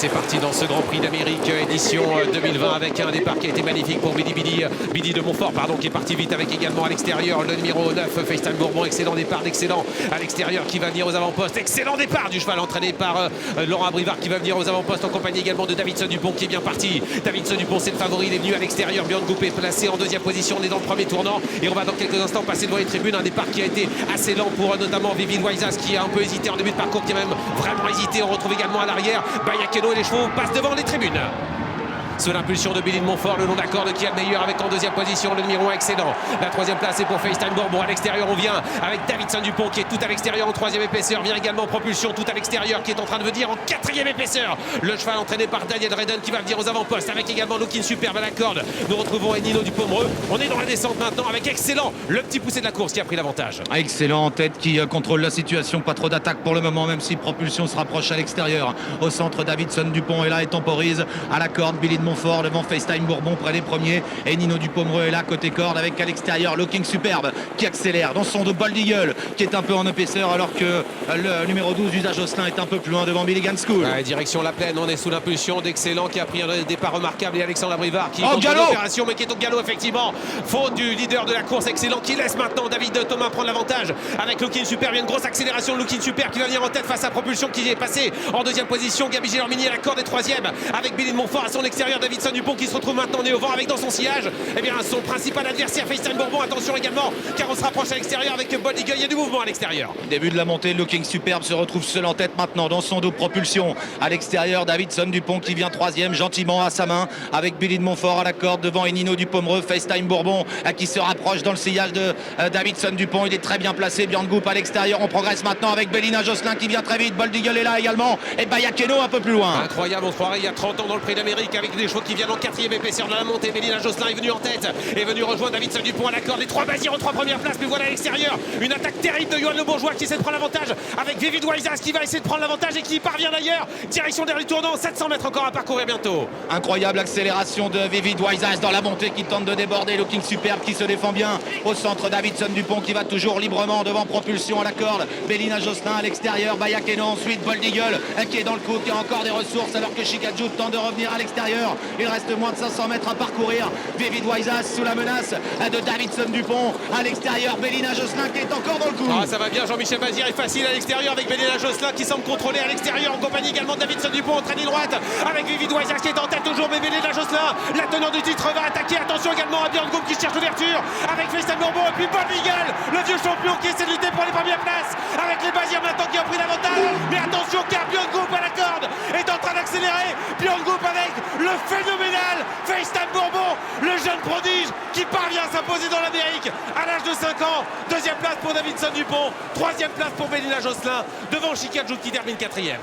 c'est parti dans ce Grand Prix d'Amérique édition 2020 avec un départ qui a été magnifique pour Billy de Montfort, pardon, qui est parti vite avec également à l'extérieur le numéro 9, FaceTime Bourbon. Excellent départ d'Excellent à l'extérieur qui va venir aux avant-postes. Excellent départ du cheval entraîné par Laurent Abrivard qui va venir aux avant-postes en compagnie également de Davidson Dupont qui est bien parti. Davidson Dupont, c'est le favori, il est venu à l'extérieur. Björn Goop est placé en deuxième position. On est dans le premier tournant et on va dans quelques instants passer devant les tribunes. Un départ qui a été assez lent pour notamment Vivid Waisas qui a un peu hésité en début de parcours, qui a même vraiment hésité. On retrouve également à l'arrière Bayakeno et les chevaux passent devant les tribunes. Sous l'impulsion de Billy de Montfort, le long d'accord qui a le meilleur avec en deuxième position le numéro 1 Excellent. La troisième place est pour FaceTime Bourbon. À l'extérieur, on vient avec Davidson Dupont qui est tout à l'extérieur en troisième épaisseur. Vient également Propulsion tout à l'extérieur qui est en train de venir en quatrième épaisseur. Le cheval entraîné par Daniel Redden qui va venir aux avant-postes avec également Looking Superbe à la corde. Nous retrouvons Nino Dupomereux. On est dans la descente maintenant avec Excellent, le petit poussé de la course qui a pris l'avantage. Excellent en tête qui contrôle la situation. Pas trop d'attaque pour le moment, même si Propulsion se rapproche à l'extérieur. Au centre, Davidson Dupont est là et temporise à la corde. Billy de Montfort devant FaceTime Bourbon près des premiers et Nino Dupomereux est là côté corde avec à l'extérieur Looking Superbe qui accélère dans son dos. Bold Eagle qui est un peu en épaisseur alors que le numéro 12 Usage Osselin est un peu plus loin devant Billigan School. Ouais, direction la plaine, on est sous l'impulsion d'Excellent qui a pris un départ remarquable et Alexandre Abrivard qui galop l'opération mais qui est au galop effectivement. Faute du leader de la course Excellent qui laisse maintenant David Thomas prendre l'avantage avec Looking Superbe. Il y a une grosse accélération de Looking Superbe qui va venir en tête face à Propulsion qui est passé en deuxième position. Gabi Gélormini à la corde est troisième avec Billy de Montfort à son extérieur. Davidson Dupont qui se retrouve maintenant né au vent avec dans son sillage son principal adversaire FaceTime Bourbon. Attention également car on se rapproche à l'extérieur avec Bold Eagle. Il y a du mouvement à l'extérieur. Début de la montée, Looking Superbe se retrouve seul en tête maintenant dans son dos. Propulsion à l'extérieur, Davidson Dupont qui vient troisième gentiment à sa main avec Billy de Montfort à la corde devant Nino Dupomereux. FaceTime Bourbon qui se rapproche dans le sillage de Davidson Dupont. Il est très bien placé. Björn Goop à l'extérieur. On progresse maintenant avec Bélina Josselin qui vient très vite. Bold Eagle est là également et Bayakeno un peu plus loin. Incroyable, on se croirait il y a 30 ans dans le Prix d'Amérique avec des chevaux qui viennent en quatrième épaisseur de la montée. Bélina Josselin est venu en tête, est venu rejoindre Davidson Dupont à la corde. Les trois Bazirs aux trois premières places, mais voilà à l'extérieur une attaque terrible de Johan Le Bourgeois qui essaie de prendre l'avantage avec Vivid Waisas qui va essayer de prendre l'avantage et qui parvient d'ailleurs. Direction dernier tournant, 700 mètres encore à parcourir bientôt. Incroyable accélération de Vivid Waisas dans la montée qui tente de déborder. Looking Superbe qui se défend bien au centre. Davidson Dupont qui va toujours librement devant Propulsion à la corde. Bélina Josselin à l'extérieur. Bayakeno ensuite. Bold Eagle qui est dans le coup, qui a encore des ressources alors que Chikadjou tente de revenir à l'extérieur. Il reste moins de 500 mètres à parcourir. Vivid Waisas sous la menace de Davidson Dupont à l'extérieur. Bélina Josselin qui est encore dans le coup. Ah, ça va bien, Jean-Michel Bazir est facile à l'extérieur avec Bélina Josselin qui semble contrôler à l'extérieur en compagnie également de Davidson Dupont en traînée droite avec Vivid Waisas qui est en tête toujours, mais Bélina Josselin, la teneur du titre, va attaquer. Attention également à Björn Goop qui cherche l'ouverture avec FaceTime Bourbon et puis Bold Eagle, le vieux champion qui essaie de lutter pour les premières places avec les Bazirs maintenant qui ont pris l'avantage. Mais attention car Björn Goop à la corde est en train d'accélérer. Björn Goop avec le phénoménal FaceTime Bourbon, le jeune prodige qui parvient à s'imposer dans l'Amérique à l'âge de 5 ans. Deuxième place pour Davidson Dupont, troisième place pour Bélina Josselin devant Chikadjou qui termine quatrième.